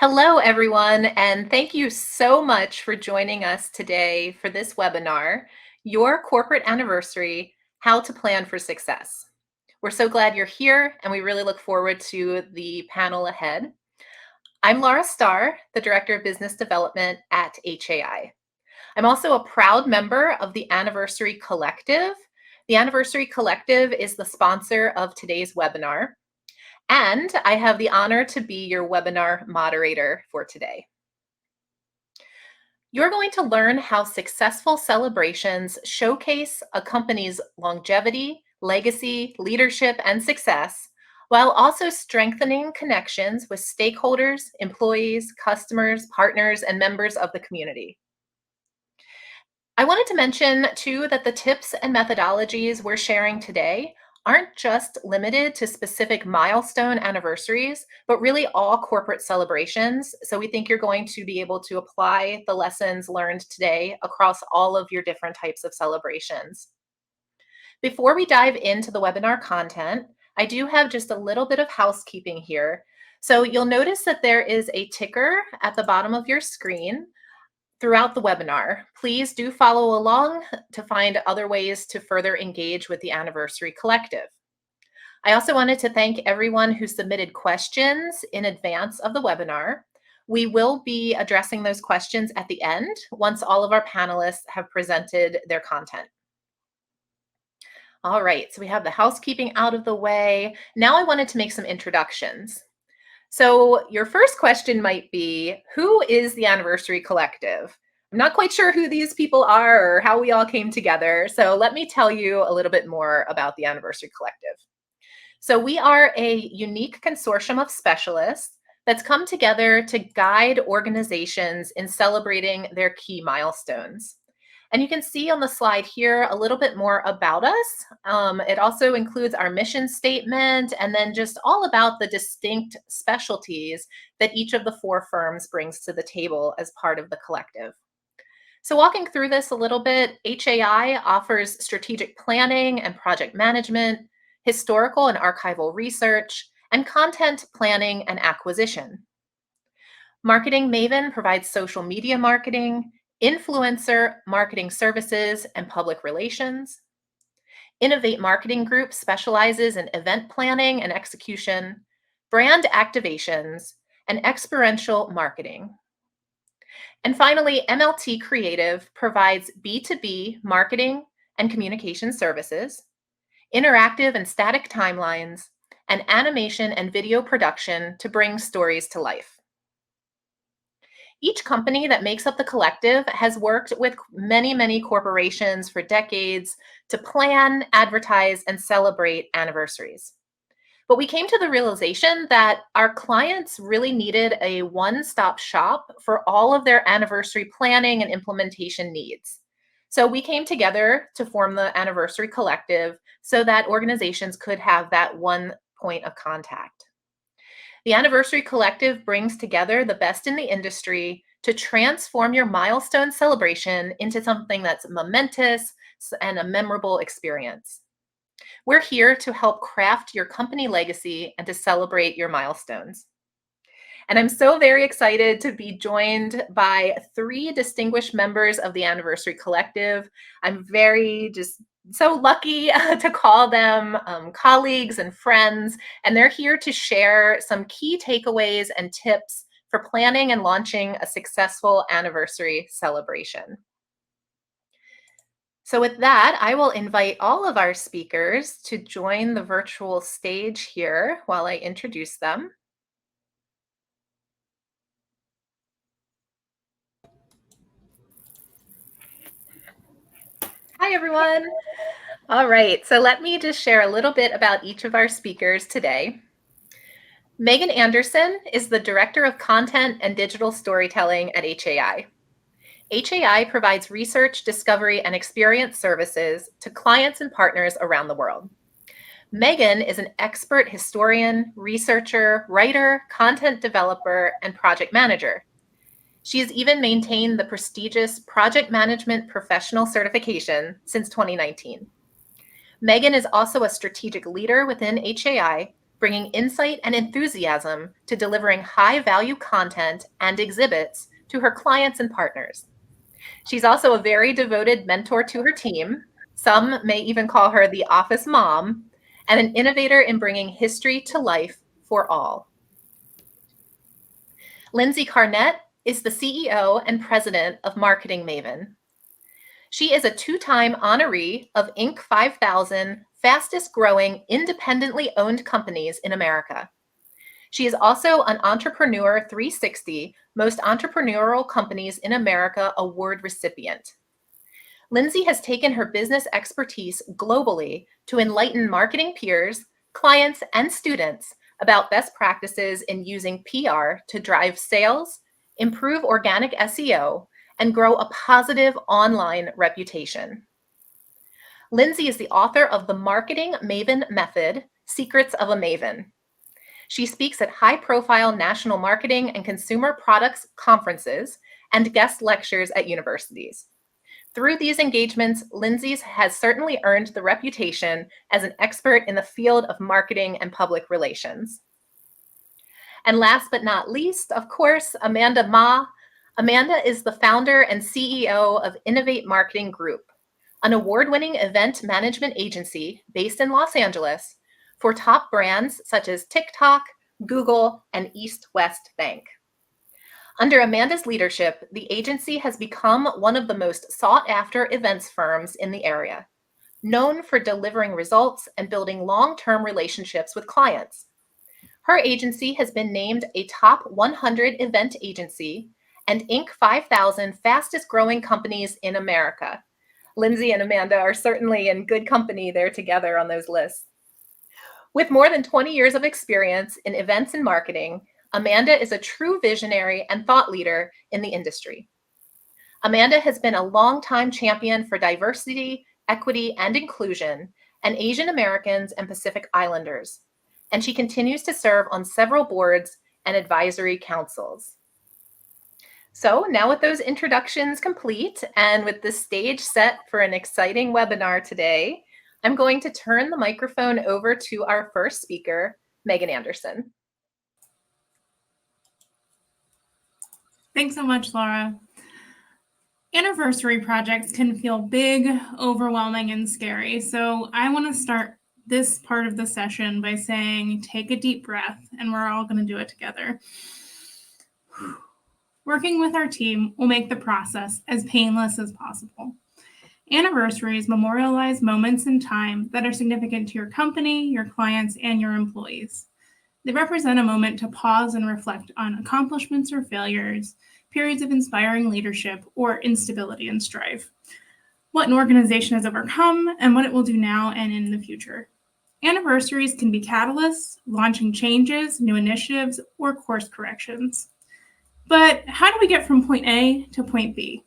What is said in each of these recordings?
Hello, everyone, and thank you so much for joining us today for this webinar, Your Corporate Anniversary, How to Plan for Success. We're so glad you're here, and we really look forward to the panel ahead. I'm Laura Starr, the Director of Business Development at HAI. I'm also a proud member of the Anniversary Collective. The Anniversary Collective is the sponsor of today's webinar. And I have the honor to be your webinar moderator for today. You're going to learn how successful celebrations showcase a company's longevity, legacy, leadership, and success, while also strengthening connections with stakeholders, employees, customers, partners, and members of the community. I wanted to mention too that the tips and methodologies we're sharing today aren't just limited to specific milestone anniversaries, but really all corporate celebrations. So we think you're going to be able to apply the lessons learned today across all of your different types of celebrations. Before we dive into the webinar content, I do have just a little bit of housekeeping here. So you'll notice that there is a ticker at the bottom of your screen throughout the webinar. Please do follow along to find other ways to further engage with the Anniversary Collective. I also wanted to thank everyone who submitted questions in advance of the webinar. We will be addressing those questions at the end once all of our panelists have presented their content. All right, so we have the housekeeping out of the way. Now I wanted to make some introductions. So your first question might be, who is the Anniversary Collective? I'm not quite sure who these people are or how we all came together. So let me tell you a little bit more about the Anniversary Collective. So we are a unique consortium of specialists that's come together to guide organizations in celebrating their key milestones. And you can see on the slide here a little bit more about us. It also includes our mission statement and then just all about the distinct specialties that each of the four firms brings to the table as part of the collective. So walking through this a little bit, HAI offers strategic planning and project management, historical and archival research, and content planning and acquisition. Marketing Maven provides social media marketing, influencer marketing services, and public relations. Innovate Marketing Group specializes in event planning and execution, brand activations, and experiential marketing. And finally, MLT Creative provides B2B marketing and communication services, interactive and static timelines, and animation and video production to bring stories to life. Each company that makes up the collective has worked with many, many corporations for decades to plan, advertise, and celebrate anniversaries. But we came to the realization that our clients really needed a one-stop shop for all of their anniversary planning and implementation needs. So we came together to form the Anniversary Collective so that organizations could have that one point of contact. The Anniversary Collective brings together the best in the industry to transform your milestone celebration into something that's momentous and a memorable experience. We're here to help craft your company legacy and to celebrate your milestones. And I'm so very excited to be joined by three distinguished members of the Anniversary Collective. I'm very just so lucky to call them colleagues and friends, and they're here to share some key takeaways and tips for planning and launching a successful anniversary celebration. So with that, I will invite all of our speakers to join the virtual stage here while I introduce them. Hi, everyone. All right, so let me just share a little bit about each of our speakers today. Megan Anderson is the Director of Content and Digital Storytelling at HAI. HAI provides research, discovery, and experience services to clients and partners around the world. Megan is an expert historian, researcher, writer, content developer, and project manager. She has even maintained the prestigious Project Management Professional certification since 2019. Megan is also a strategic leader within HAI, bringing insight and enthusiasm to delivering high-value content and exhibits to her clients and partners. She's also a very devoted mentor to her team. Some may even call her the office mom, and an innovator in bringing history to life for all. Lindsay Carnett is the CEO and president of Marketing Maven. She is a two-time honoree of Inc. 5000 fastest growing independently owned companies in America. She is also an Entrepreneur 360 Most Entrepreneurial Companies in America award recipient. Lindsay has taken her business expertise globally to enlighten marketing peers, clients, and students about best practices in using PR to drive sales, improve organic SEO, and grow a positive online reputation. Lindsay is the author of The Marketing Maven Method, Secrets of a Maven. She speaks at high-profile national marketing and consumer products conferences and guest lectures at universities. Through these engagements, Lindsay has certainly earned the reputation as an expert in the field of marketing and public relations. And last but not least, of course, Amanda Ma. Amanda is the founder and CEO of Innovate Marketing Group, an award-winning event management agency based in Los Angeles for top brands such as TikTok, Google, and East West Bank. Under Amanda's leadership, the agency has become one of the most sought-after events firms in the area, known for delivering results and building long-term relationships with clients. Her agency has been named a top 100 event agency and Inc. 5000 fastest growing companies in America. Lindsay and Amanda are certainly in good company there together on those lists. With more than 20 years of experience in events and marketing, Amanda is a true visionary and thought leader in the industry. Amanda has been a longtime champion for diversity, equity, and inclusion, and Asian Americans and Pacific Islanders, and she continues to serve on several boards and advisory councils. So now with those introductions complete and with the stage set for an exciting webinar today, I'm going to turn the microphone over to our first speaker, Megan Anderson. Thanks so much, Laura. Anniversary projects can feel big, overwhelming, and scary. So I want to start this part of the session by saying, take a deep breath, and we're all going to do it together. Working with our team will make the process as painless as possible. Anniversaries memorialize moments in time that are significant to your company, your clients, and your employees. They represent a moment to pause and reflect on accomplishments or failures, periods of inspiring leadership, or instability and strife, what an organization has overcome, and what it will do now and in the future. Anniversaries can be catalysts, launching changes, new initiatives, or course corrections. But how do we get from point A to point B?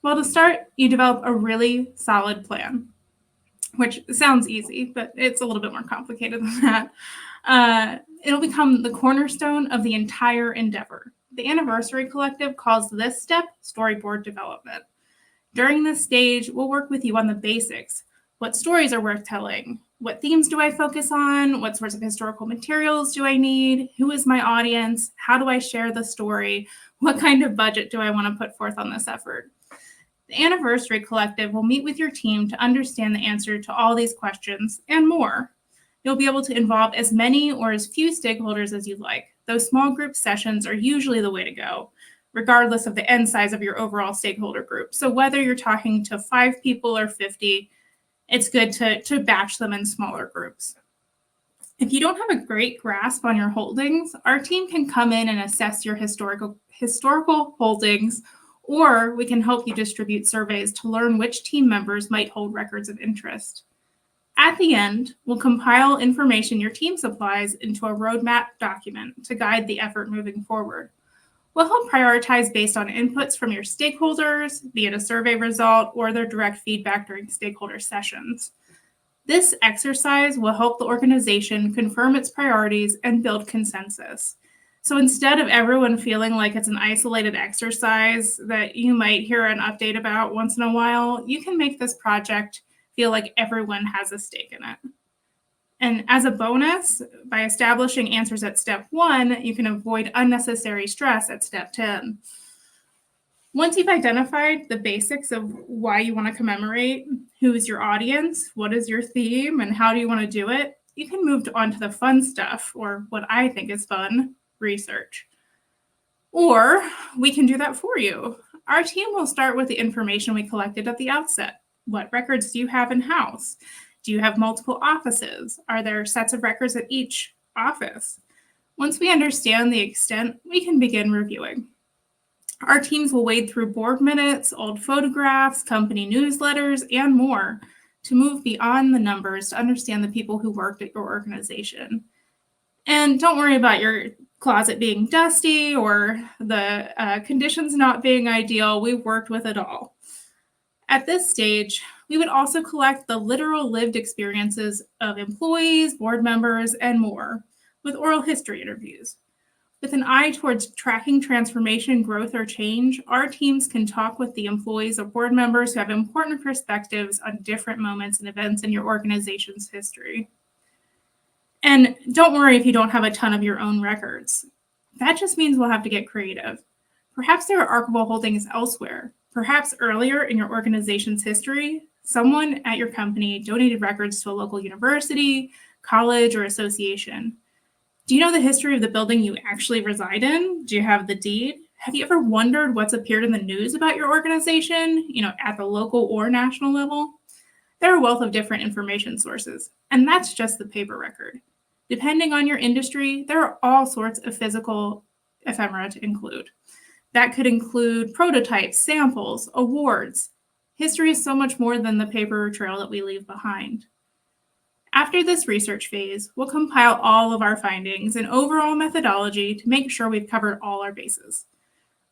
Well, to start, you develop a really solid plan, which sounds easy, but it's a little bit more complicated than that. It'll become the cornerstone of the entire endeavor. The Anniversary Collective calls this step storyboard development. During this stage, we'll work with you on the basics. What stories are worth telling? What themes do I focus on? What sorts of historical materials do I need? Who is my audience? How do I share the story? What kind of budget do I want to put forth on this effort? The Anniversary Collective will meet with your team to understand the answer to all these questions and more. You'll be able to involve as many or as few stakeholders as you'd like. Those small group sessions are usually the way to go, regardless of the end size of your overall stakeholder group. So whether you're talking to 5 people or 50, it's good to batch them in smaller groups. If you don't have a great grasp on your holdings, our team can come in and assess your historical holdings, or we can help you distribute surveys to learn which team members might hold records of interest. At the end, we'll compile information your team supplies into a roadmap document to guide the effort moving forward. We'll help prioritize based on inputs from your stakeholders, be it a survey result or their direct feedback during stakeholder sessions. This exercise will help the organization confirm its priorities and build consensus. So instead of everyone feeling like it's an isolated exercise that you might hear an update about once in a while, you can make this project feel like everyone has a stake in it. And as a bonus, by establishing answers at step 1, you can avoid unnecessary stress at step 10. Once you've identified the basics of why you want to commemorate, who is your audience, what is your theme, and how do you want to do it, you can move on to the fun stuff, or what I think is fun, research. Or we can do that for you. Our team will start with the information we collected at the outset. What records do you have in-house? Do you have multiple offices? Are there sets of records at each office? Once we understand the extent, we can begin reviewing. Our teams will wade through board minutes, old photographs, company newsletters, and more to move beyond the numbers to understand the people who worked at your organization. And don't worry about your closet being dusty or the conditions not being ideal. We've worked with it all. At this stage, we would also collect the literal lived experiences of employees, board members, and more with oral history interviews. With an eye towards tracking transformation, growth, or change, our teams can talk with the employees or board members who have important perspectives on different moments and events in your organization's history. And don't worry if you don't have a ton of your own records. That just means we'll have to get creative. Perhaps there are archival holdings elsewhere. Perhaps earlier in your organization's history, someone at your company donated records to a local university, college, or association. Do you know the history of the building you actually reside in? Do you have the deed? Have you ever wondered what's appeared in the news about your organization, at the local or national level? There are a wealth of different information sources, and that's just the paper record. Depending on your industry, there are all sorts of physical ephemera to include. That could include prototypes, samples, awards. History is so much more than the paper trail that we leave behind. After this research phase, we'll compile all of our findings and overall methodology to make sure we've covered all our bases.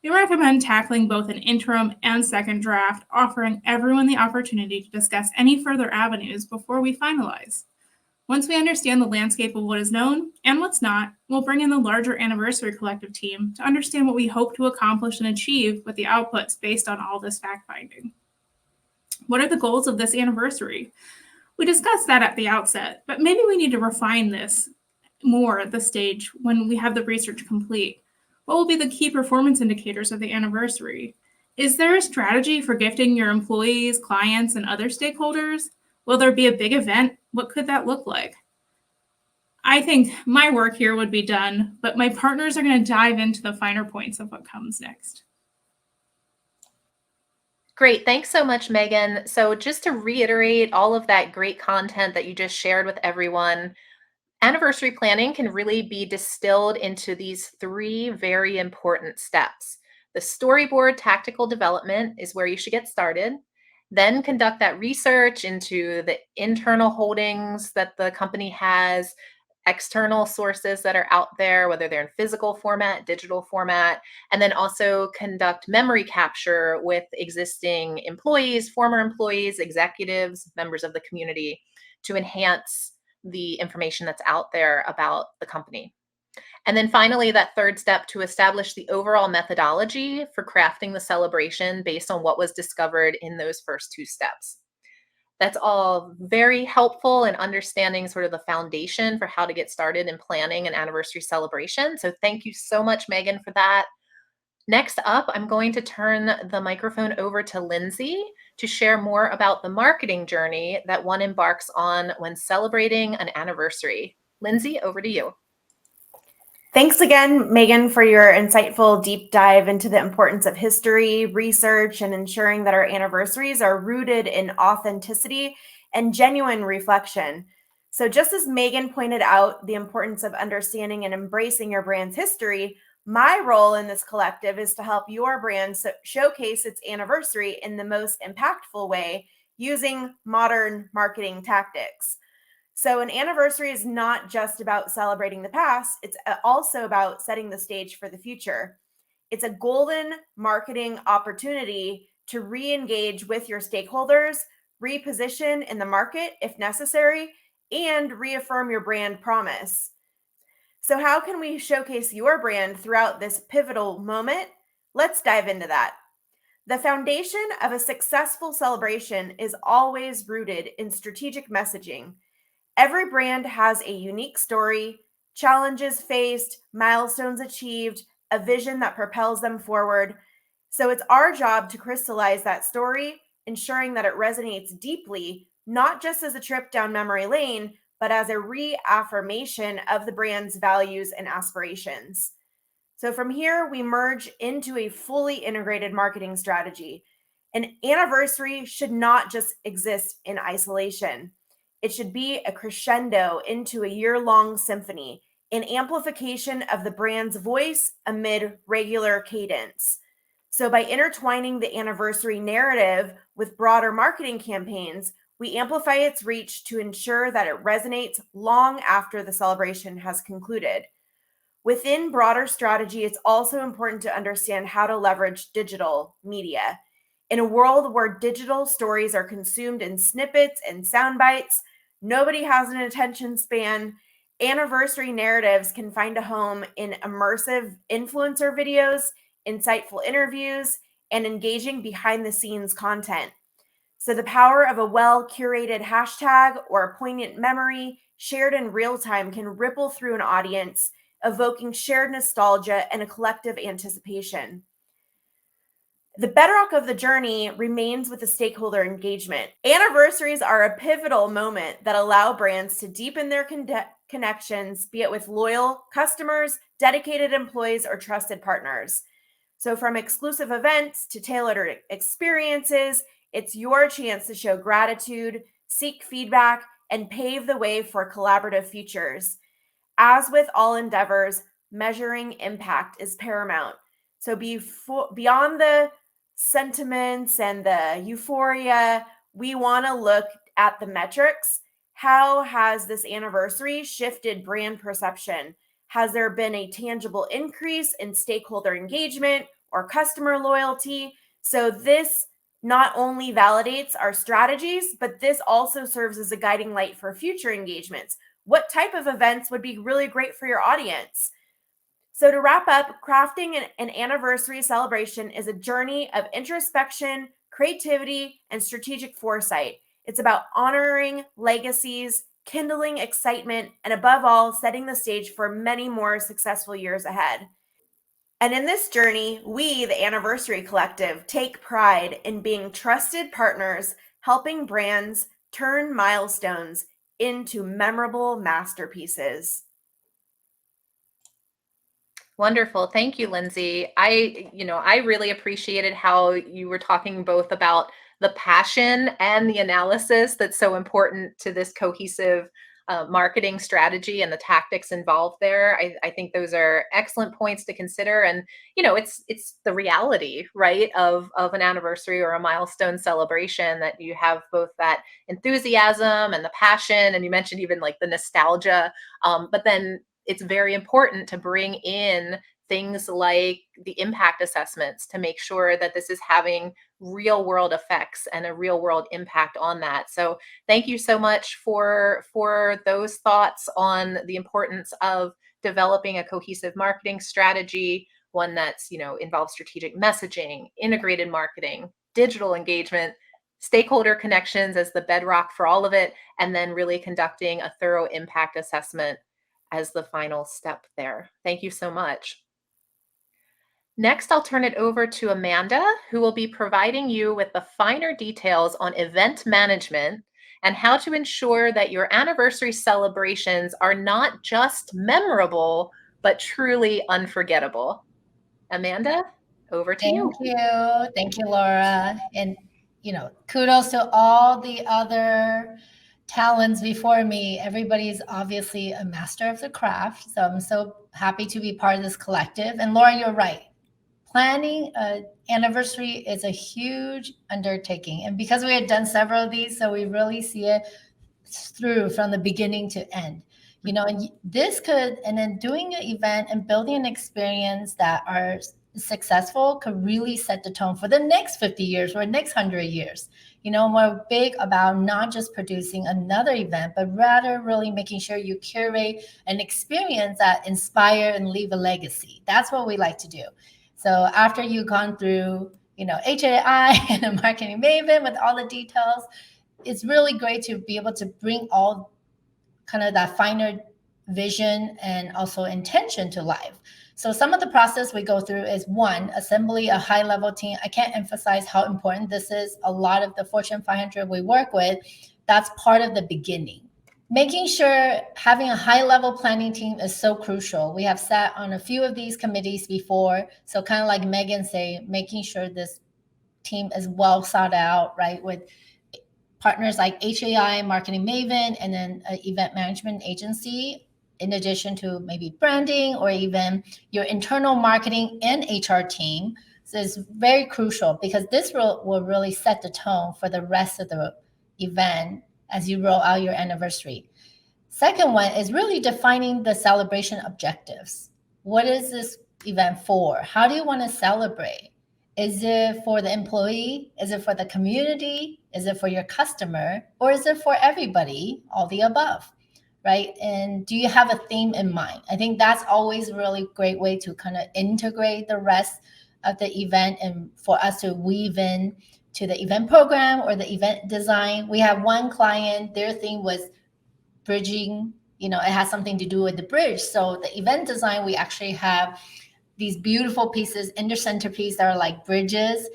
We recommend tackling both an interim and second draft, offering everyone the opportunity to discuss any further avenues before we finalize. Once we understand the landscape of what is known and what's not, we'll bring in the larger Anniversary Collective team to understand what we hope to accomplish and achieve with the outputs based on all this fact-finding. What are the goals of this anniversary? We discussed that at the outset, but maybe we need to refine this more at this stage when we have the research complete. What will be the key performance indicators of the anniversary? Is there a strategy for gifting your employees, clients, and other stakeholders? Will there be a big event? What could that look like? I think my work here would be done, but my partners are going to dive into the finer points of what comes next. Great. Thanks so much, Megan. So just to reiterate all of that great content that you just shared with everyone, anniversary planning can really be distilled into these 3 very important steps. The storyboard tactical development is where you should get started. Then conduct that research into the internal holdings that the company has, external sources that are out there, whether they're in physical format, digital format, and then also conduct memory capture with existing employees, former employees, executives, members of the community to enhance the information that's out there about the company. And then finally, that third step to establish the overall methodology for crafting the celebration based on what was discovered in those first 2 steps. That's all very helpful in understanding sort of the foundation for how to get started in planning an anniversary celebration. So thank you so much, Megan, for that. Next up, I'm going to turn the microphone over to Lindsay to share more about the marketing journey that one embarks on when celebrating an anniversary. Lindsay, over to you. Thanks again, Megan, for your insightful deep dive into the importance of history, research, and ensuring that our anniversaries are rooted in authenticity and genuine reflection. So just as Megan pointed out the importance of understanding and embracing your brand's history, my role in this collective is to help your brand showcase its anniversary in the most impactful way using modern marketing tactics. So an anniversary is not just about celebrating the past, it's also about setting the stage for the future. It's a golden marketing opportunity to re-engage with your stakeholders, reposition in the market if necessary, and reaffirm your brand promise. So how can we showcase your brand throughout this pivotal moment? Let's dive into that. The foundation of a successful celebration is always rooted in strategic messaging. Every brand has a unique story, challenges faced, milestones achieved, a vision that propels them forward. So it's our job to crystallize that story, ensuring that it resonates deeply, not just as a trip down memory lane, but as a reaffirmation of the brand's values and aspirations. So from here, we merge into a fully integrated marketing strategy. An anniversary should not just exist in isolation. It should be a crescendo into a year-long symphony, an amplification of the brand's voice amid regular cadence. So by intertwining the anniversary narrative with broader marketing campaigns, we amplify its reach to ensure that it resonates long after the celebration has concluded. Within broader strategy, it's also important to understand how to leverage digital media. In a world where digital stories are consumed in snippets and sound bites, nobody has an attention span. Anniversary narratives can find a home in immersive influencer videos, insightful interviews, and engaging behind the scenes content. So, the power of a well curated hashtag or a poignant memory shared in real time can ripple through an audience, evoking shared nostalgia and a collective anticipation. The bedrock of the journey remains with the stakeholder engagement. Anniversaries are a pivotal moment that allow brands to deepen their connections, be it with loyal customers, dedicated employees, or trusted partners. So, from exclusive events to tailored experiences, it's your chance to show gratitude, seek feedback, and pave the way for collaborative futures. As with all endeavors, measuring impact is paramount. So, beyond the sentiments and the euphoria, we want to look at the metrics. How has this anniversary shifted brand perception? Has there been a tangible increase in stakeholder engagement or customer loyalty? So this not only validates our strategies, but this also serves as a guiding light for future engagements. What type of events would be really great for your audience? So to wrap up, crafting an anniversary celebration is a journey of introspection, creativity, and strategic foresight. It's about honoring legacies, kindling excitement, and above all, setting the stage for many more successful years ahead. And in this journey, we, the Anniversary Collective, take pride in being trusted partners, helping brands turn milestones into memorable masterpieces. Wonderful. Thank you, Lindsay. I really appreciated how you were talking both about the passion and the analysis that's so important to this cohesive marketing strategy and the tactics involved there. I think those are excellent points to consider. And, it's the reality, right, of an anniversary or a milestone celebration that you have both that enthusiasm and the passion. And you mentioned even like the nostalgia. But then it's very important to bring in things like the impact assessments to make sure that this is having real world effects and a real world impact on that. So thank you so much for those thoughts on the importance of developing a cohesive marketing strategy, one that's, involves strategic messaging, integrated marketing, digital engagement, stakeholder connections as the bedrock for all of it, and then really conducting a thorough impact assessment as the final step there. Thank you so much. Next, I'll turn it over to Amanda, who will be providing you with the finer details on event management and how to ensure that your anniversary celebrations are not just memorable, but truly unforgettable. Amanda, over to you. Thank you. Thank you, Laura. And, kudos to all the other talents before me. Everybody's obviously a master of the craft. So I'm so happy to be part of this collective. And Laura, you're right. Planning an anniversary is a huge undertaking. And because we had done several of these, so we really see it through from the beginning to end. And this could, and then doing an event and building an experience that are successful could really set the tone for the next 50 years or next 100 years. We're big about not just producing another event, but rather really making sure you curate an experience that inspire and leave a legacy. That's what we like to do. So after you've gone through, HAI and a marketing maven with all the details, it's really great to be able to bring all kind of that finer vision and also intention to life. So some of the process we go through is one, assembly a high level team. I can't emphasize how important this is. A lot of the Fortune 500 we work with, that's part of the beginning. Making sure having a high level planning team is so crucial. We have sat on a few of these committees before. So kind of like Megan say, making sure this team is well sought out, right? With partners like HAI, Marketing Maven, and then an event management agency, in addition to maybe branding or even your internal marketing and HR team. So it's very crucial because this will really set the tone for the rest of the event as you roll out your anniversary. Second one is really defining the celebration objectives. What is this event for? How do you want to celebrate? Is it for the employee? Is it for the community? Is it for your customer? Or is it for everybody? All the above, right? And do you have a theme in mind? I think that's always a really great way to kind of integrate the rest of the event and for us to weave in to the event program or the event design. We have one client, their theme was bridging, it has something to do with the bridge. So the event design, we actually have these beautiful pieces in their centerpiece that are like bridges,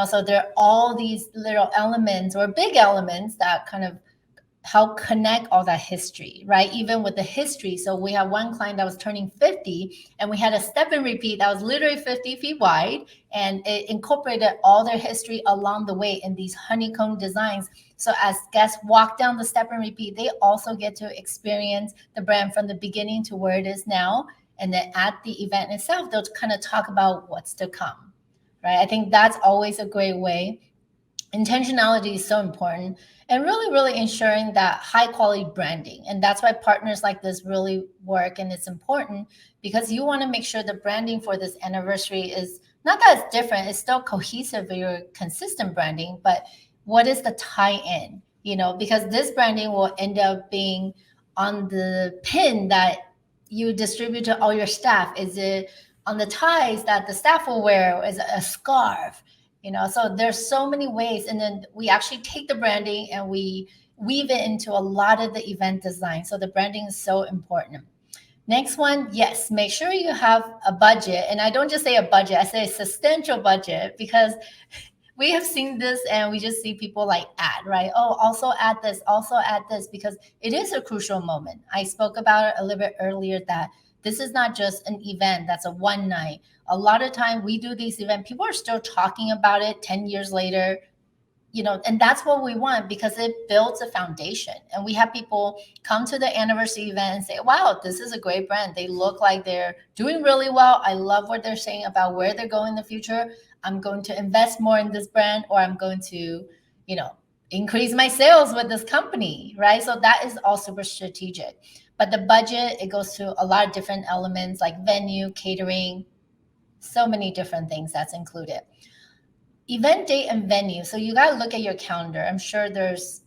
so there are all these little elements or big elements that kind of help connect all that history, right? Even with the history. So we have one client that was turning 50 and we had a step and repeat that was literally 50 feet wide, and it incorporated all their history along the way in these honeycomb designs. So as guests walk down the step and repeat, they also get to experience the brand from the beginning to where it is now. And then at the event itself, they'll kind of talk about what's to come, right? I think that's always a great way. Intentionality is so important, and really, really ensuring that high quality branding. And that's why partners like this really work. And it's important because you want to make sure the branding for this anniversary is not that it's different, it's still cohesive with your consistent branding, but what is the tie-in, because this branding will end up being on the pin that you distribute to all your staff. Is it on the ties that the staff will wear? Is it a scarf? So there's so many ways. And then we actually take the branding and we weave it into a lot of the event design. So the branding is so important. Next one, yes, make sure you have a budget. And I don't just say a budget, I say a substantial budget, because we have seen this and we just see people like add, right? Oh, also add this, because it is a crucial moment. I spoke about it a little bit earlier that this is not just an event that's a one night. A lot of time we do these events, people are still talking about it 10 years later, and that's what we want because it builds a foundation. And we have people come to the anniversary event and say, wow, this is a great brand. They look like they're doing really well. I love what they're saying about where they're going in the future. I'm going to invest more in this brand, or I'm going to, increase my sales with this company, right? So that is all super strategic. But the budget, it goes to a lot of different elements like venue, catering, so many different things that's included. Event date and venue. So you got to look at your calendar. I'm sure there's,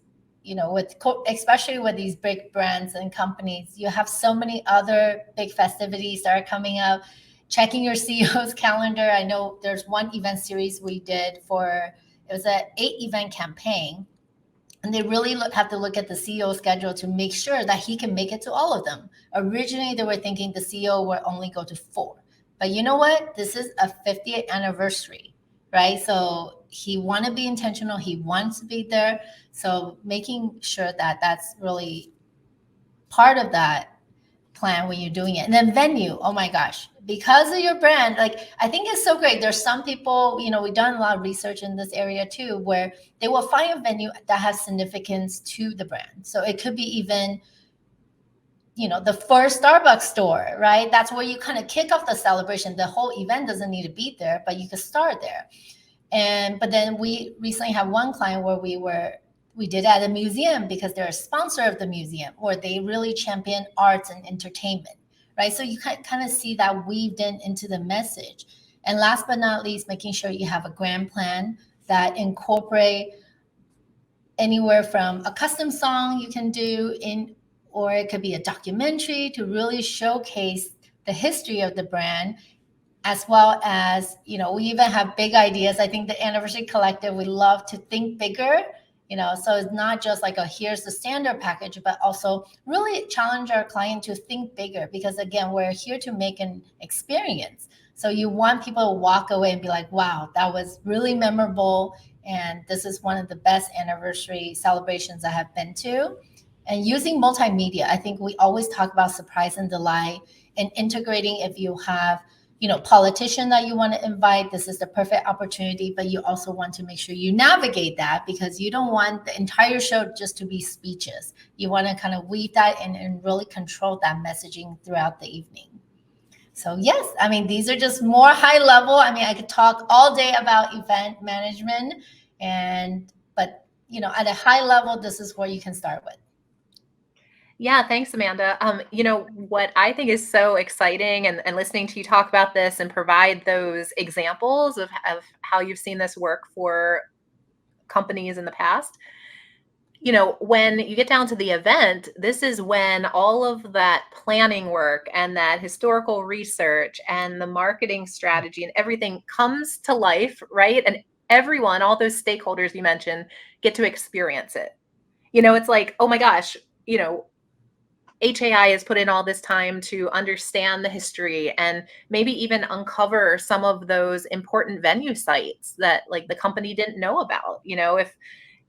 especially with these big brands and companies, you have so many other big festivities that are coming up. Checking your CEO's calendar. I know there's one event series we did it was an 8-event campaign. And they really have to look at the CEO schedule to make sure that he can make it to all of them. Originally, they were thinking the CEO would only go to 4. But you know what? This is a 50th anniversary, right? So he want to be intentional. He wants to be there. So making sure that that's really part of that plan when you're doing it. And then venue, oh my gosh, because of your brand, I think it's so great. There's some people, we've done a lot of research in this area too, where they will find a venue that has significance to the brand. So it could be even, the first Starbucks store, right? That's where you kind of kick off the celebration. The whole event doesn't need to be there, but you could start there. But then we recently had one client where we did at a museum because they're a sponsor of the museum, or they really champion arts and entertainment, right? So you kind of see that weaved into the message. And last but not least, making sure you have a grand plan that incorporate anywhere from a custom song you can do or it could be a documentary to really showcase the history of the brand, as well as, we even have big ideas. I think the Anniversary Collective, we love to think bigger, So it's not just like, here's the standard package, but also really challenge our client to think bigger, because again, we're here to make an experience. So you want people to walk away and be like, wow, that was really memorable. And this is one of the best anniversary celebrations I have been to. And using multimedia, I think we always talk about surprise and delight, and integrating. If you have, politician that you want to invite, this is the perfect opportunity, but you also want to make sure you navigate that, because you don't want the entire show just to be speeches. You want to kind of weave that in and really control that messaging throughout the evening. So yes, these are just more high level. I could talk all day about event management, but at a high level, this is where you can start with. Yeah, thanks, Amanda. What I think is so exciting, and listening to you talk about this and provide those examples of how you've seen this work for companies in the past. When you get down to the event, this is when all of that planning work and that historical research and the marketing strategy and everything comes to life, right? And everyone, all those stakeholders you mentioned, get to experience it. It's like, oh my gosh, HAI has put in all this time to understand the history and maybe even uncover some of those important venue sites that like the company didn't know about. If,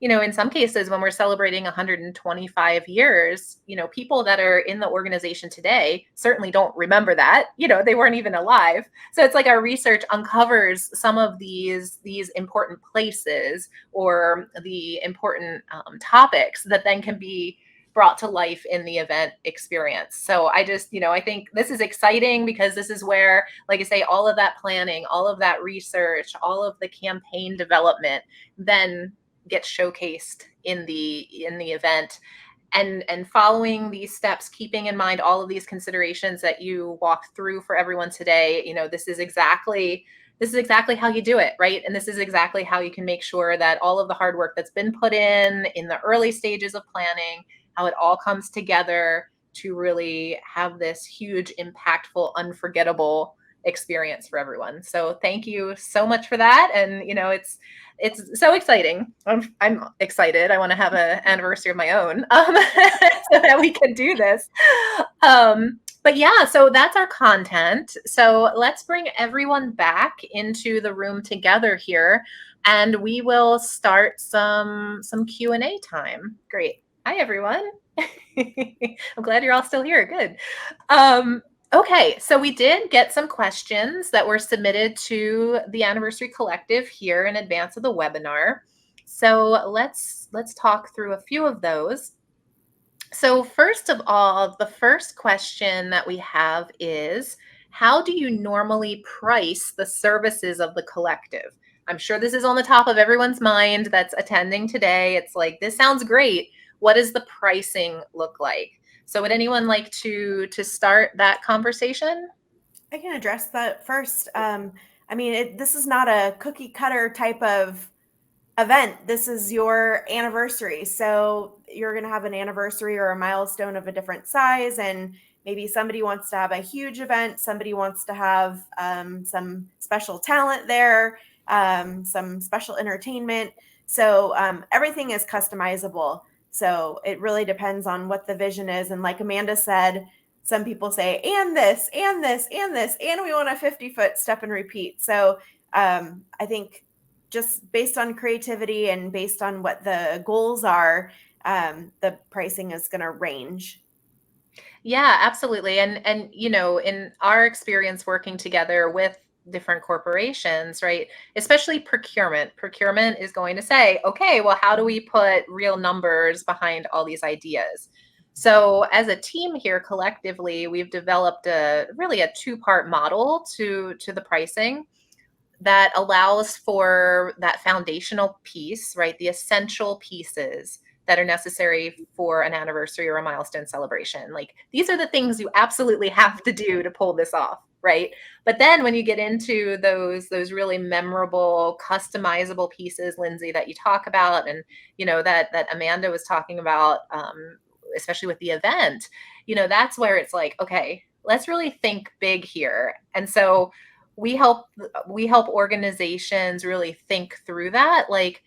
in some cases when we're celebrating 125 years, people that are in the organization today certainly don't remember that, they weren't even alive. So it's like our research uncovers some of these important places or the important topics that then can be brought to life in the event experience. So I just, I think this is exciting, because this is where, like I say, all of that planning, all of that research, all of the campaign development then gets showcased in the event. And following these steps, keeping in mind all of these considerations that you walked through for everyone today, this is exactly how you do it, right? And this is exactly how you can make sure that all of the hard work that's been put in the early stages of planning, how it all comes together to really have this huge, impactful, unforgettable experience for everyone. So thank you so much for that. And, it's so exciting. I'm excited. I want to have an anniversary of my own so that we can do this. But yeah, so that's our content. So let's bring everyone back into the room together here, and we will start some Q&A time. Great. Hi, everyone. I'm glad you're all still here. Good. Okay, so we did get some questions that were submitted to the Anniversary Collective here in advance of the webinar. So let's talk through a few of those. So first of all, the first question that we have is, how do you normally price the services of the collective? I'm sure this is on the top of everyone's mind that's attending today. It's like, this sounds great. What does the pricing look like? So would anyone like to start that conversation? I can address that first. This is not a cookie cutter type of event. This is your anniversary. So you're going to have an anniversary or a milestone of a different size. And maybe somebody wants to have a huge event. Somebody wants to have some special talent there, some special entertainment. So everything is customizable. So it really depends on what the vision is. And like Amanda said, some people say, and this, and this, and this, and we want a 50-foot step and repeat. So I think just based on creativity and based on what the goals are, the pricing is going to range. Yeah, absolutely. And in our experience working together with different corporations, right? Especially procurement. Procurement is going to say, okay, well, how do we put real numbers behind all these ideas? So as a team here collectively, we've developed really a two-part model to the pricing that allows for that foundational piece, right? The essential pieces that are necessary for an anniversary or a milestone celebration. Like, these are the things you absolutely have to do to pull this off, right? But then when you get into those really memorable, customizable pieces, Lindsay, that you talk about, and that Amanda was talking about, especially with the event, that's where it's like, okay, let's really think big here. And so we help organizations really think through that. Like,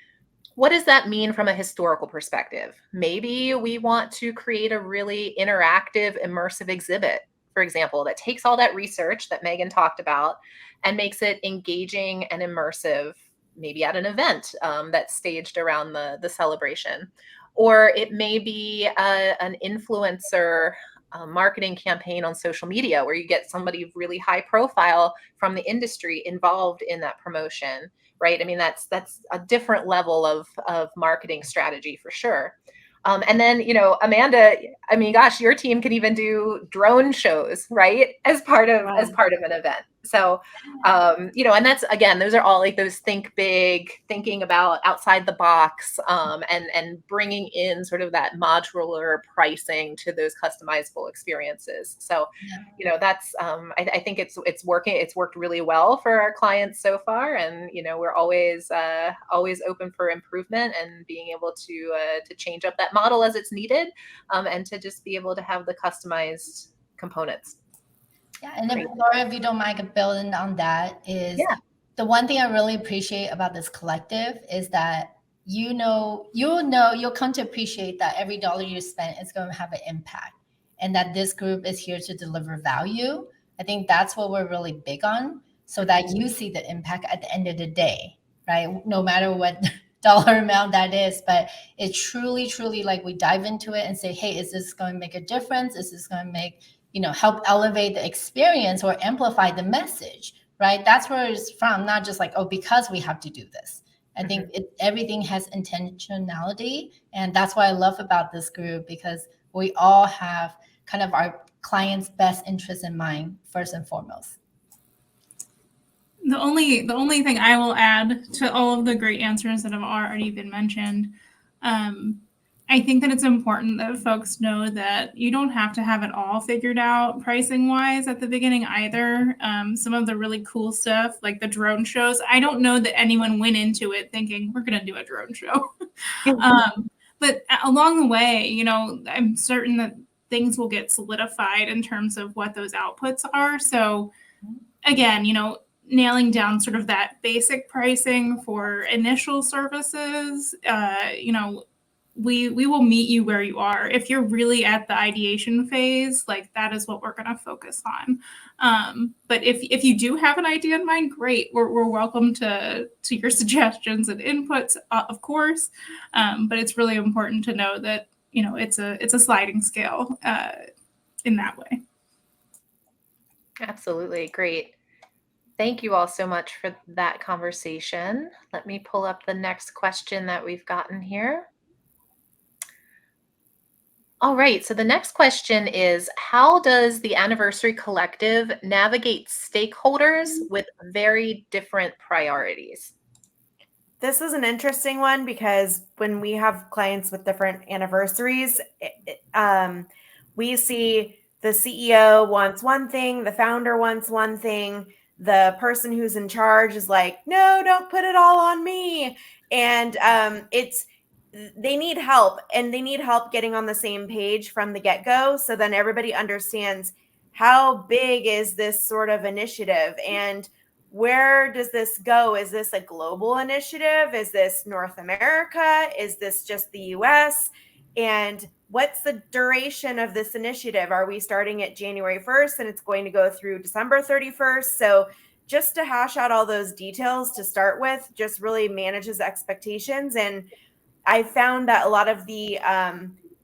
what does that mean from a historical perspective? Maybe we want to create a really interactive, immersive exhibit, for example, that takes all that research that Megan talked about and makes it engaging and immersive, maybe at an event that's staged around the celebration. Or it may be an influencer marketing campaign on social media where you get somebody really high profile from the industry involved in that promotion, right? I mean, that's a different level of marketing strategy for sure. And then, Amanda, I mean, gosh, your team can even do drone shows, right? As part of an event. So, and that's, again, those are all like those think big, thinking about outside the box, and bringing in sort of that modular pricing to those customizable experiences. So, that's, I think it's working. It's worked really well for our clients so far. And, we're always open for improvement and being able to change up that model as it's needed, and to just be able to have the customized components. Yeah, and then Laura, if you don't mind building on that, is the one thing I really appreciate about this collective is that you'll come to appreciate that every dollar you spend is going to have an impact, and that this group is here to deliver value. I think that's what we're really big on, so that you see the impact at the end of the day, right? No matter what dollar amount that is, but it truly, like we dive into it and say, hey, is this going to make a difference? Is this going to make help elevate the experience or amplify the message, right? That's where it's from, not just like, oh, because we have to do this. I think everything has intentionality. And that's what I love about this group, because we all have kind of our clients' best interests in mind, first and foremost. The only thing I will add to all of the great answers that have already been mentioned, I think that it's important that folks know that you don't have to have it all figured out pricing wise at the beginning either. Some of the really cool stuff like the drone shows, I don't know that anyone went into it thinking we're going to do a drone show. But along the way, I'm certain that things will get solidified in terms of what those outputs are. So again, nailing down sort of that basic pricing for initial services, we will meet you where you are. If you're really at the ideation phase, like that is what we're going to focus on. But if you do have an idea in mind, great. We're welcome to your suggestions and inputs, of course. But it's really important to know that, it's a sliding scale in that way. Absolutely. Great. Thank you all so much for that conversation. Let me pull up the next question that we've gotten here. All right, so the next question is, how does the Anniversary Collective navigate stakeholders with very different priorities? This is an interesting one because when we have clients with different anniversaries, we see the CEO wants one thing, the founder wants one thing, the person who's in charge is like, no, don't put it all on me. And they need help, and they need help getting on the same page from the get-go. So then everybody understands how big is this sort of initiative and where does this go? Is this a global initiative? Is this North America? Is this just the US? And what's the duration of this initiative? Are we starting at January 1st and it's going to go through December 31st? So just to hash out all those details to start with just really manages expectations. And I found that a lot of the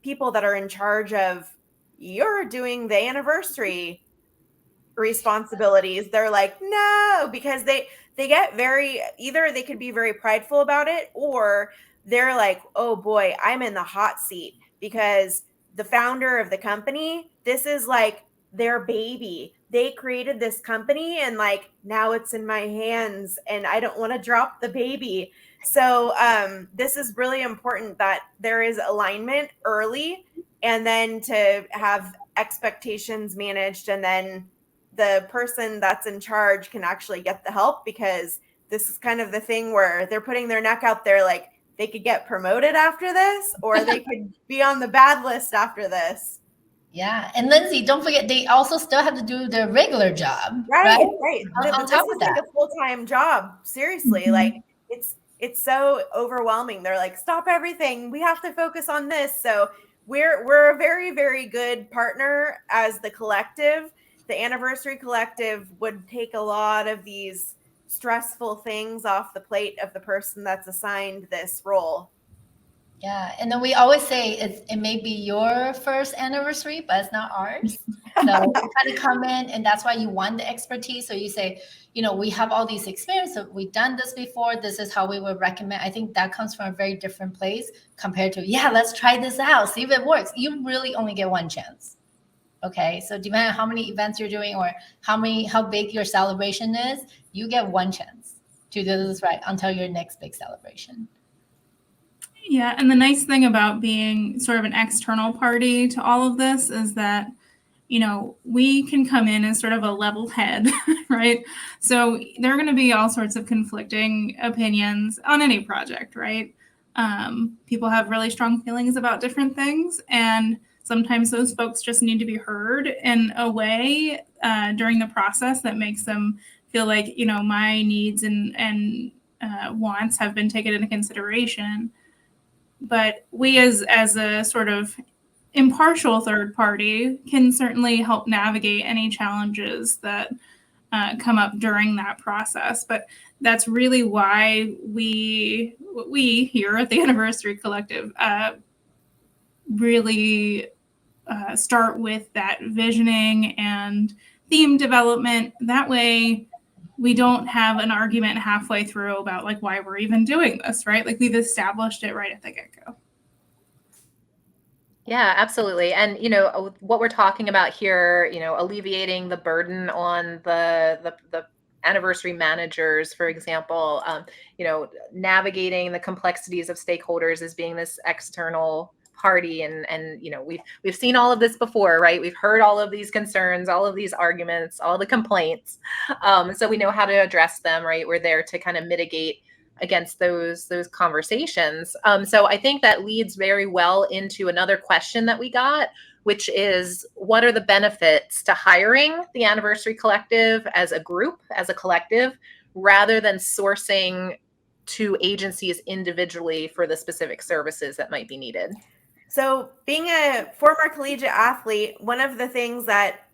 people that are in charge of, you're doing the anniversary responsibilities, they're like, no, because they get either they could be very prideful about it, or they're like, oh boy, I'm in the hot seat because the founder of the company, this is like their baby. They created this company and like, now it's in my hands and I don't want to drop the baby. So this is really important that there is alignment early, and then to have expectations managed, and then the person that's in charge can actually get the help, because this is kind of the thing where they're putting their neck out there, like they could get promoted after this, or they could be on the bad list after this. Yeah. And Lindsay, don't forget, they also still have to do their regular job. Right. On This top is of like that. a full-time job. Seriously. Mm-hmm. Like it's so overwhelming. They're like, stop everything. We have to focus on this. So we're a very, very good partner as the collective. The Anniversary Collective would take a lot of these stressful things off the plate of the person that's assigned this role. Yeah, and then we always say it may be your first anniversary, but it's not ours. So we kind of come in, and that's why you want the expertise. So you say, we have all these experience. So we've done this before. This is how we would recommend. I think that comes from a very different place compared to, let's try this out, see if it works. You really only get one chance. Okay, so depending on how many events you're doing or how big your celebration is, you get one chance to do this right until your next big celebration. Yeah, and the nice thing about being sort of an external party to all of this is that, we can come in as sort of a level head, right? So there are going to be all sorts of conflicting opinions on any project, right? People have really strong feelings about different things, and sometimes those folks just need to be heard in a way during the process that makes them feel like, my needs and wants have been taken into consideration. But we as a sort of impartial third party can certainly help navigate any challenges that come up during that process. But that's really why we here at the Anniversary Collective really start with that visioning and theme development. That way we don't have an argument halfway through about like why we're even doing this, right? Like we've established it right at the get-go. Yeah, absolutely. And, what we're talking about here, alleviating the burden on the anniversary managers, for example, navigating the complexities of stakeholders as being this external party. And we've seen all of this before, right? We've heard all of these concerns, all of these arguments, all the complaints. So we know how to address them, right? We're there to kind of mitigate against those conversations. So I think that leads very well into another question that we got, which is, what are the benefits to hiring the Anniversary Collective as a group, as a collective, rather than sourcing to agencies individually for the specific services that might be needed? So being a former collegiate athlete, one of the things that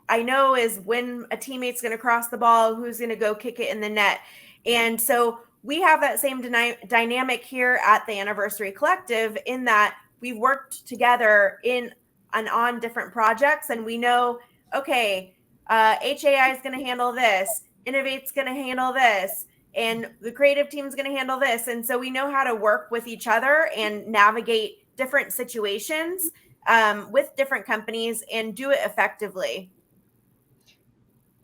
I know is when a teammate's going to cross the ball, who's going to go kick it in the net. And so we have that same dynamic here at the Anniversary Collective, in that we've worked together on different projects, and we know, okay, HAI is going to handle this, Innovate's going to handle this, and the creative team is going to handle this. And so we know how to work with each other and navigate different situations with different companies and do it effectively.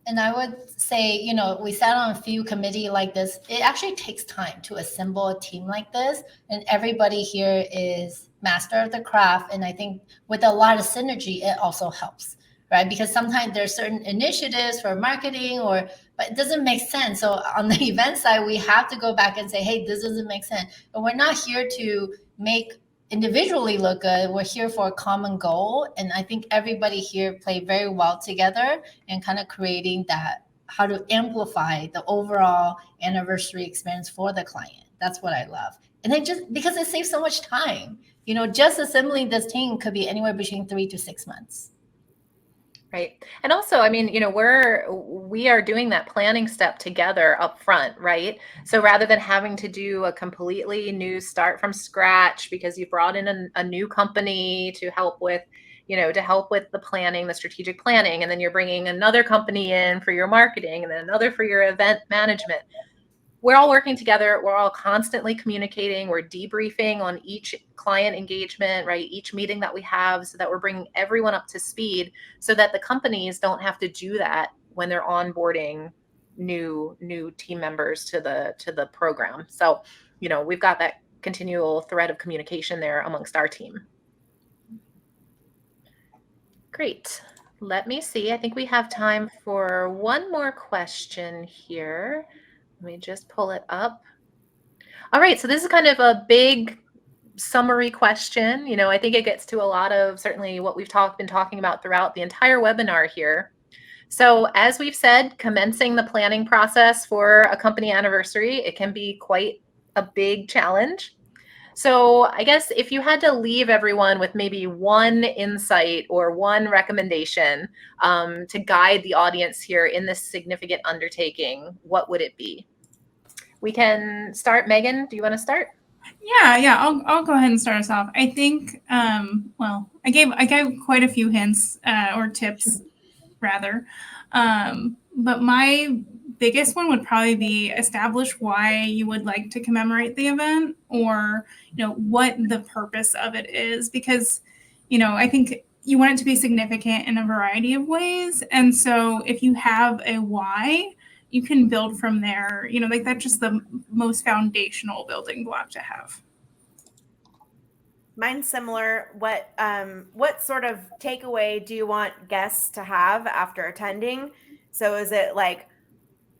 And I would say, we sat on a few committee like this. It actually takes time to assemble a team like this. And everybody here is master of the craft. And I think with a lot of synergy, it also helps, right? Because sometimes there's certain initiatives for marketing but it doesn't make sense. So on the event side, we have to go back and say, hey, this doesn't make sense. But we're not here to make individually look good. We're here for a common goal. And I think everybody here played very well together and kind of creating that, how to amplify the overall anniversary experience for the client. That's what I love. And then just because it saves so much time, just assembling this team could be anywhere between 3 to 6 months. Right. And also, we are doing that planning step together up front, right? So rather than having to do a completely new start from scratch because you brought in a new company to help with, the planning, the strategic planning, and then you're bringing another company in for your marketing and then another for your event management. We're all working together. We're all constantly communicating. We're debriefing on each client engagement, right? Each meeting that we have, so that we're bringing everyone up to speed so that the companies don't have to do that when they're onboarding new team members to the program. So, we've got that continual thread of communication there amongst our team. Great. Let me see. I think we have time for one more question here. Let me just pull it up. All right, so this is kind of a big summary question. I think it gets to a lot of certainly what we've been talking about throughout the entire webinar here. So as we've said, commencing the planning process for a company anniversary, it can be quite a big challenge. So I guess if you had to leave everyone with maybe one insight or one recommendation to guide the audience here in this significant undertaking, what would it be? We can start. Megan, do you want to start? Yeah, I'll go ahead and start us off. I think, well, I gave quite a few hints or tips rather, but my biggest one would probably be establish why you would like to commemorate the event, or what the purpose of it is, because I think you want it to be significant in a variety of ways, and so if you have a why, you can build from there. Like that's just the most foundational building block to have. Mine's similar. What sort of takeaway do you want guests to have after attending? So is it like,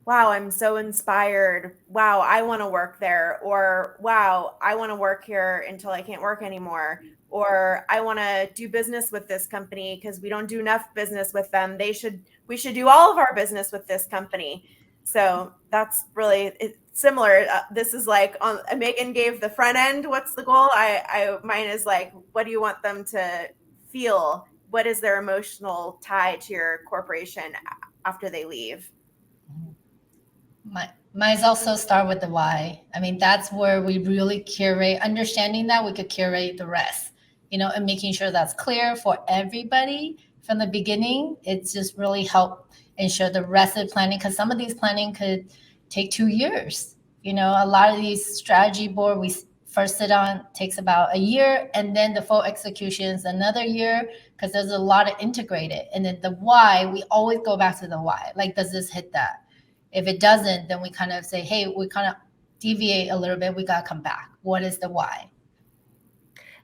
wow, I'm so inspired. Wow, I want to work there. Or wow, I want to work here until I can't work anymore. Or I want to do business with this company because we don't do enough business with them. We should do all of our business with this company. So that's really similar. This is like Megan gave the front end. What's the goal? Mine is like, what do you want them to feel? What is their emotional tie to your corporation after they leave? Mine's also start with the why. I mean, that's where we really curate. Understanding that, we could curate the rest, and making sure that's clear for everybody from the beginning. It's just really help ensure the rest of the planning, because some of these planning could take 2 years. A lot of these strategy board we first sit on takes about a year, and then the full execution is another year, because there's a lot of integrated. And then the why, we always go back to the why. Like, does this hit that? If it doesn't, then we kind of say, hey, we kind of deviate a little bit. We got to come back. What is the why?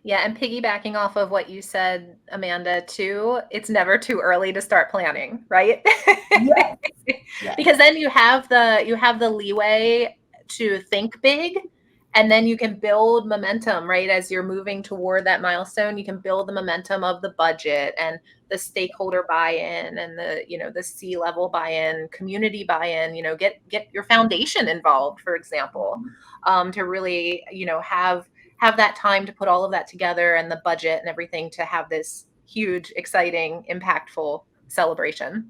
Yeah, and piggybacking off of what you said, Amanda, too, it's never too early to start planning, right? Yes. Yes. Because then you have the leeway to think big, and then you can build momentum, right? As you're moving toward that milestone, you can build the momentum of the budget and the stakeholder buy-in and the C-level buy-in, community buy-in, get your foundation involved, for example, to really, have that time to put all of that together, and the budget and everything to have this huge, exciting, impactful celebration.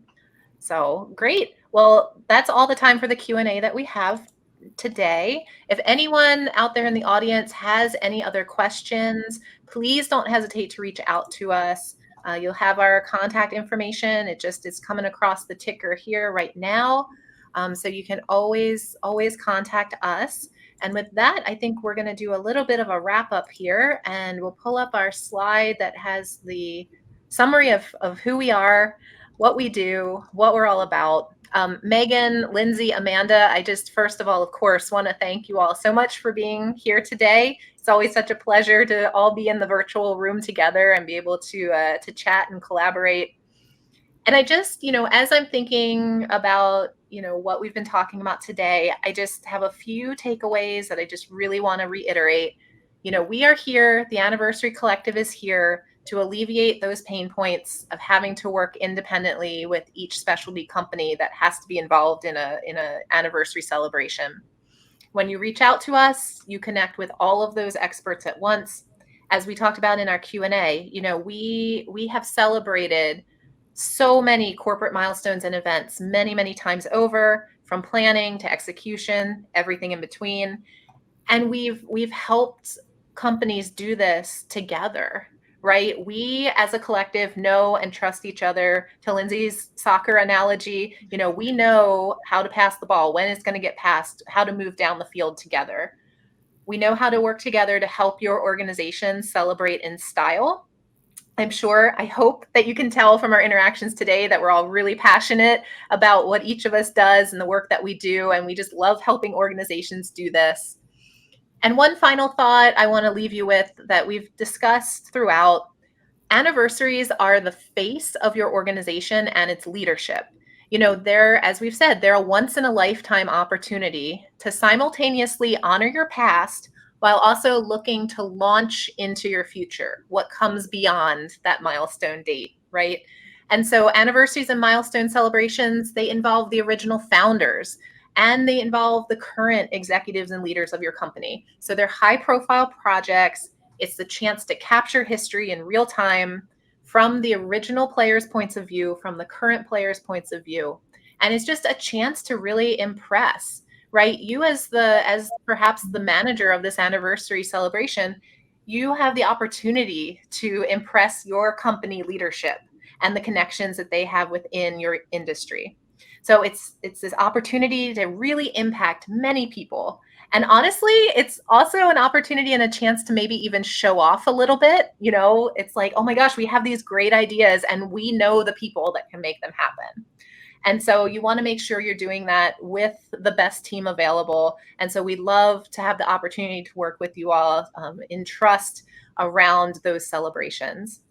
So great. Well, that's all the time for the Q&A that we have today. If anyone out there in the audience has any other questions, please don't hesitate to reach out to us. You'll have our contact information. It just is coming across the ticker here right now. So you can always contact us. And with that, I think we're going to do a little bit of a wrap up here, and we'll pull up our slide that has the summary of who we are, what we do, what we're all about. Megan, Lindsay, Amanda, I just first of all, of course, want to thank you all so much for being here today. It's always such a pleasure to all be in the virtual room together and be able to chat and collaborate. And I just, as I'm thinking about, what we've been talking about today, I just have a few takeaways that I just really want to reiterate. We are here, the Anniversary Collective is here to alleviate those pain points of having to work independently with each specialty company that has to be involved in a anniversary celebration. When you reach out to us, you connect with all of those experts at once. As we talked about in our Q&A, we have celebrated so many corporate milestones and events many, many times over, from planning to execution, everything in between. And we've helped companies do this together, right? We as a collective know and trust each other. To Lindsay's soccer analogy, we know how to pass the ball, when it's going to get passed, how to move down the field together. We know how to work together to help your organization celebrate in style. I hope that you can tell from our interactions today that we're all really passionate about what each of us does and the work that we do, and we just love helping organizations do this. And one final thought I want to leave you with that we've discussed throughout: anniversaries are the face of your organization and its leadership. As we've said, they're a once in a lifetime opportunity to simultaneously honor your past while also looking to launch into your future, what comes beyond that milestone date, right? And so anniversaries and milestone celebrations, they involve the original founders and they involve the current executives and leaders of your company. So they're high profile projects. It's the chance to capture history in real time from the original players' points of view, from the current players' points of view. And it's just a chance to really impress, right? You as perhaps the manager of this anniversary celebration, you have the opportunity to impress your company leadership and the connections that they have within your industry. So it's this opportunity to really impact many people. And honestly, it's also an opportunity and a chance to maybe even show off a little bit. You know, it's like, oh my gosh, we have these great ideas and we know the people that can make them happen. And so you want to make sure you're doing that with the best team available. And so we'd love to have the opportunity to work with you all in trust around those celebrations.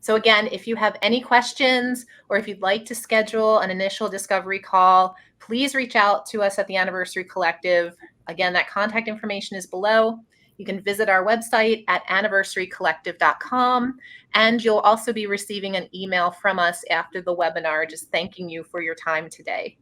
So again, if you have any questions or if you'd like to schedule an initial discovery call, please reach out to us at the Anniversary Collective. Again, that contact information is below. You can visit our website at anniversarycollective.com, and you'll also be receiving an email from us after the webinar just thanking you for your time today.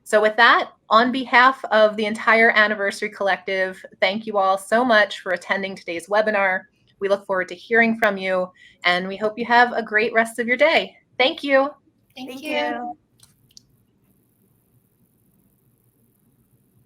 So with that, on behalf of the entire Anniversary Collective, thank you all so much for attending today's webinar. We look forward to hearing from you, and we hope you have a great rest of your day. Thank you. Thank Thank you. you.